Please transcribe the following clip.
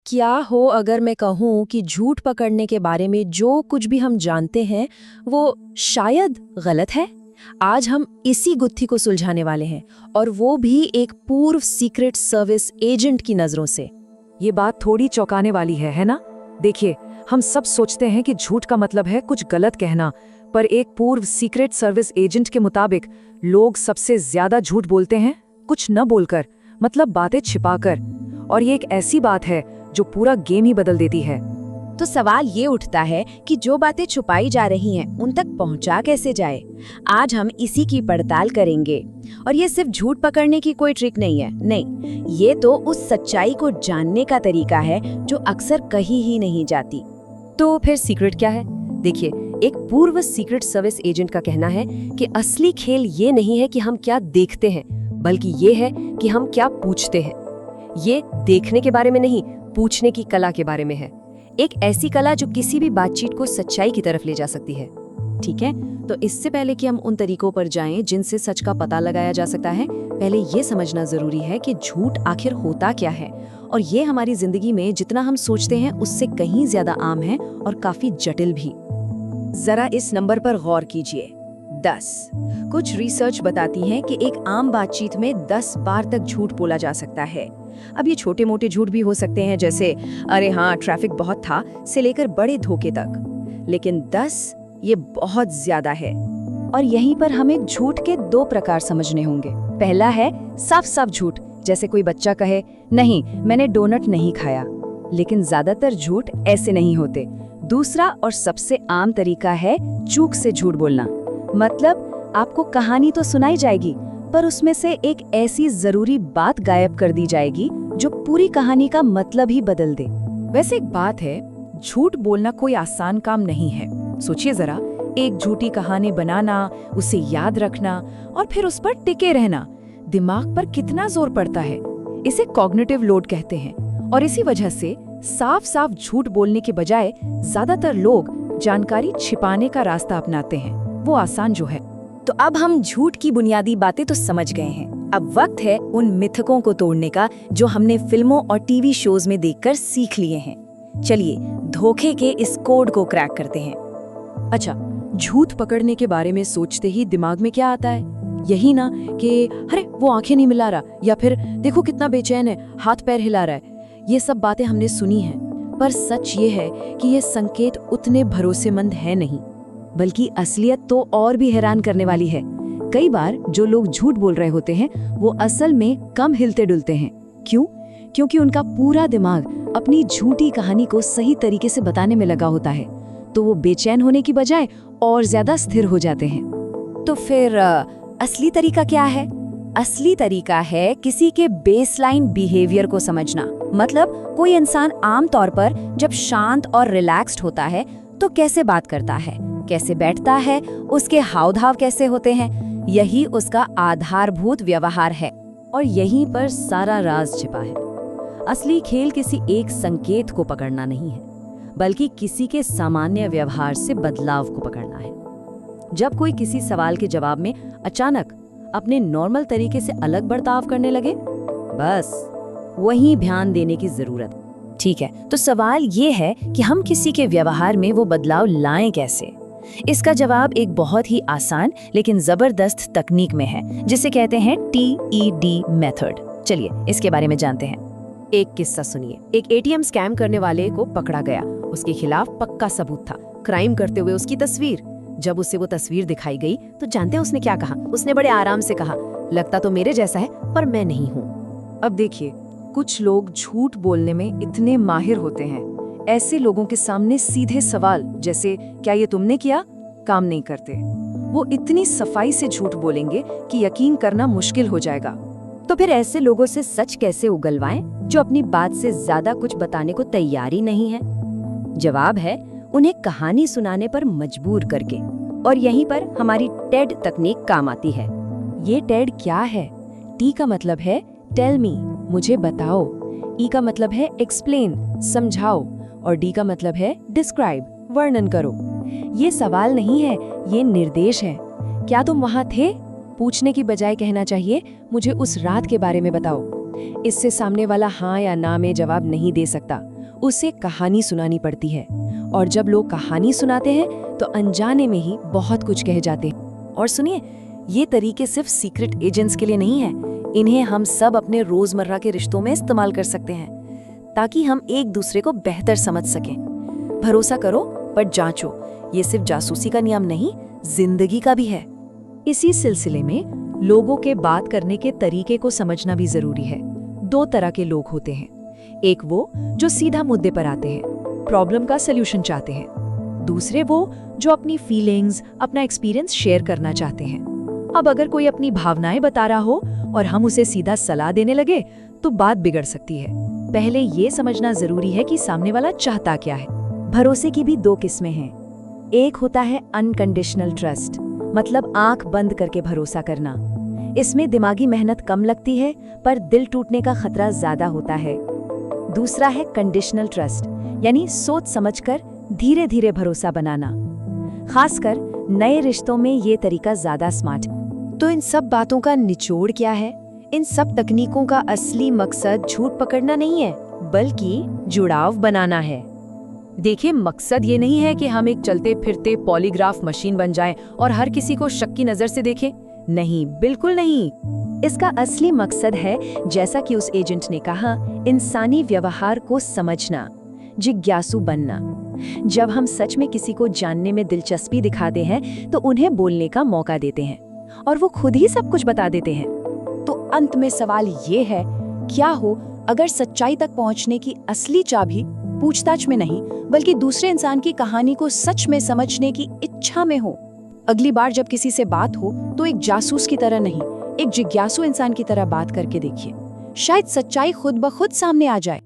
क्या हो अगर मैं कहूँ कि झूठ पकड़ने के बारे में जो कुछ भी हम जानते हैं वो शायद गलत है। आज हम इसी गुत्थी को सुलझाने वाले हैं, और वो भी एक पूर्व सीक्रेट सर्विस एजेंट की नजरों से। ये बात थोड़ी चौंकाने वाली है ना? देखिए, हम सब सोचते हैं कि झूठ का मतलब है कुछ गलत कहना, पर एक पूर्व सीक्रेट सर्विस एजेंट के मुताबिक लोग सबसे ज्यादा झूठ बोलते हैं कुछ न बोलकर, मतलब बातें छिपाकर। और ये एक ऐसी बात है जो पूरा गेम ही बदल देती है। तो सवाल ये उठता है कि जो बातें छुपाई जा रही हैं उन तक पहुंचा कैसे जाए। आज हम इसी की पड़ताल करेंगे। और ये सिर्फ झूठ पकड़ने की कोई ट्रिक नहीं है, नहीं, ये तो उस सच्चाई को जानने का तरीका है जो अक्सर कही ही नहीं जाती। तो फिर सीक्रेट क्या है? देखिए, एक पूर्व सीक्रेट सर्विस एजेंट का कहना है कि असली खेल ये नहीं है कि हम क्या देखते हैं, बल्कि ये है कि हम क्या पूछते हैं। ये देखने के बारे में नहीं, पूछने की कला के बारे में है। एक ऐसी कला जो किसी भी बातचीत को सच्चाई की तरफ ले जा सकती है। ठीक है, तो इससे पहले कि हम उन तरीकों पर जाएं जिनसे सच का पता लगाया जा सकता है, पहले ये समझना जरूरी है कि झूठ आखिर होता क्या है। और ये हमारी जिंदगी में जितना हम सोचते हैं उससे कहीं ज्यादा आम है और काफी जटिल भी। जरा इस नंबर पर गौर कीजिए, 10। कुछ रिसर्च बताती है कि एक आम बातचीत में 10 बार तक झूठ बोला जा सकता है। अब ये छोटे मोटे झूठ भी हो सकते हैं, जैसे अरे हाँ ट्रैफिक बहुत था से लेकर बड़े धोखे तक, लेकिन 10 ये बहुत ज्यादा है। और यहीं पर हमें झूठ के 2 प्रकार समझने होंगे। पहला है साफ साफ झूठ, जैसे कोई बच्चा कहे नहीं मैंने डोनट नहीं खाया, लेकिन ज्यादातर झूठ ऐसे नहीं होते। दूसरा और सबसे आम तरीका है चूक से झूठ बोलना। मतलब आपको कहानी तो सुनाई जाएगी, पर उसमें से एक ऐसी जरूरी बात गायब कर दी जाएगी जो पूरी कहानी का मतलब ही बदल दे। वैसे एक बात है, झूठ बोलना कोई आसान काम नहीं है। सोचिए जरा, एक झूठी कहानी बनाना, उसे याद रखना और फिर उस पर टिके रहना, दिमाग पर कितना जोर पड़ता है। इसे कॉग्निटिव लोड कहते हैं। और इसी वजह से साफ साफ झूठ बोलने के बजाय ज्यादातर लोग जानकारी छिपाने का रास्ता अपनाते हैं, वो आसान जो है। तो अब हम झूठ की बुनियादी बातें तो समझ गए हैं। अब वक्त है उन मिथकों को तोड़ने का जो हमने फिल्मों और टीवी शोज में देखकर सीख लिए हैं। चलिए धोखे के इस कोड को क्रैक करते हैं। अच्छा, झूठ पकड़ने के बारे में सोचते ही दिमाग में क्या आता है? यही ना कि अरे वो आंखें नहीं मिला रहा, या फिर देखो कितना बेचैन है, हाथ पैर हिला रहा है। ये सब बातें हमने सुनी हैं, पर सच ये है कि ये संकेत उतने भरोसेमंद है नहीं, बल्कि असलियत तो और भी हैरान करने वाली है। कई बार जो लोग झूठ बोल रहे होते हैं वो असल में कम हिलते डुलते हैं। क्यों? क्योंकि उनका पूरा दिमाग अपनी झूठी कहानी को सही तरीके से बताने में लगा होता है, तो वो बेचैन होने की बजाय और ज्यादा स्थिर हो जाते हैं। तो फिर असली तरीका क्या है? असली तरीका है किसी के बेसलाइन बिहेवियर को समझना। मतलब कोई इंसान आम तौर पर जब शांत और रिलैक्स्ड होता है तो कैसे बात करता है, कैसे बैठता है, उसके हाव भाव कैसे होते हैं, यही उसका आधारभूत व्यवहार है। और यहीं पर सारा राज छिपा है। असली खेल किसी एक संकेत को पकड़ना नहीं है, बल्कि किसी के सामान्य व्यवहार से बदलाव को पकड़ना है। जब कोई किसी सवाल के जवाब में अचानक अपने नॉर्मल तरीके से अलग बर्ताव करने लगे, बस वहीं ध्यान देने की जरूरत। ठीक है, तो सवाल ये है कि हम किसी के व्यवहार में वो बदलाव लाएं कैसे? इसका जवाब एक बहुत ही आसान लेकिन जबरदस्त तकनीक में है, जिसे कहते हैं TED मेथड। चलिए इसके बारे में जानते हैं। एक किस्सा सुनिए। एक ATM स्कैम करने वाले को पकड़ा गया। उसके खिलाफ पक्का सबूत था, क्राइम करते हुए उसकी तस्वीर। जब उसे वो तस्वीर दिखाई गई तो जानते हैं उसने क्या कहा? उसने बड़े आराम से कहा, लगता तो मेरे जैसा है पर मैं नहीं हूँ। अब देखिए, कुछ लोग झूठ बोलने में इतने माहिर होते हैं, ऐसे लोगों के सामने सीधे सवाल जैसे क्या ये तुमने किया काम नहीं करते। वो इतनी सफाई से झूठ बोलेंगे कि यकीन करना मुश्किल हो जाएगा। तो फिर ऐसे लोगों से सच कैसे उगलवाएं जो अपनी बात से ज्यादा कुछ बताने को तैयार ही नहीं है? जवाब है उन्हें कहानी सुनाने पर मजबूर करके। और यहीं पर हमारी टेड तकनीक काम आती है। ये टेड क्या है? टी का मतलब है टेल मी, मुझे बताओ। ई का मतलब है एक्सप्लेन, समझाओ। और डी का मतलब है डिस्क्राइब, वर्णन करो। ये सवाल नहीं है, ये निर्देश है। क्या तुम वहां थे? पूछने की बजाय कहना चाहिए मुझे उस रात के बारे में बताओ। इससे सामने वाला हाँ या ना में जवाब नहीं दे सकता, उसे कहानी सुनानी पड़ती है। और जब लोग कहानी सुनाते हैं तो अनजाने में ही बहुत कुछ कह जाते हैं। और सुनिए, ये तरीके सिर्फ सीक्रेट एजेंट्स के लिए नहीं है, इन्हें हम सब अपने रोजमर्रा के रिश्तों में इस्तेमाल कर सकते हैं ताकि हम एक दूसरे को बेहतर समझ सकें। भरोसा करो पर जांचो, ये सिर्फ जासूसी का नियम नहीं, जिंदगी का भी है। इसी सिलसिले में लोगों के बात करने के तरीके को समझना भी जरूरी है। 2 तरह के लोग होते हैं, एक वो जो सीधा मुद्दे पर आते हैं, प्रॉब्लम का सलूशन चाहते हैं। दूसरे वो जो अपनी फीलिंग्स, अपना एक्सपीरियंस शेयर करना चाहते हैं। अब अगर कोई अपनी भावनाएं बता रहा हो और हम उसे सीधा सलाह देने लगे तो बात बिगड़ सकती है। पहले ये समझना जरूरी है कि सामने वाला चाहता क्या है। भरोसे की भी 2 किस्में हैं। एक होता है अनकंडीशनल ट्रस्ट, मतलब आंख बंद करके भरोसा करना। इसमें दिमागी मेहनत कम लगती है पर दिल टूटने का खतरा ज्यादा होता है। दूसरा है कंडीशनल ट्रस्ट, यानी सोच समझकर धीरे धीरे भरोसा बनाना। खासकर नए रिश्तों में ये तरीका ज्यादा स्मार्ट है। तो इन सब बातों का निचोड़ क्या है? इन सब तकनीकों का असली मकसद झूठ पकड़ना नहीं है, बल्कि जुड़ाव बनाना है। देखिए, मकसद ये नहीं है कि हम एक चलते फिरते पॉलीग्राफ मशीन बन जाएं और हर किसी को शक की नजर से देखें। नहीं, बिल्कुल नहीं। इसका असली मकसद है, जैसा कि उस एजेंट ने कहा, इंसानी व्यवहार को समझना, जिज्ञासु बनना। जब हम सच में किसी को जानने में दिलचस्पी दिखाते हैं तो उन्हें बोलने का मौका देते हैं और वो खुद ही सब कुछ बता देते हैं। तो अंत में सवाल ये है, क्या हो अगर सच्चाई तक पहुंचने की असली चाबी पूछताछ में नहीं बल्कि दूसरे इंसान की कहानी को सच में समझने की इच्छा में हो? अगली बार जब किसी से बात हो तो एक जासूस की तरह नहीं, एक जिज्ञासु इंसान की तरह बात करके देखिए। शायद सच्चाई खुद ब खुद सामने आ जाए।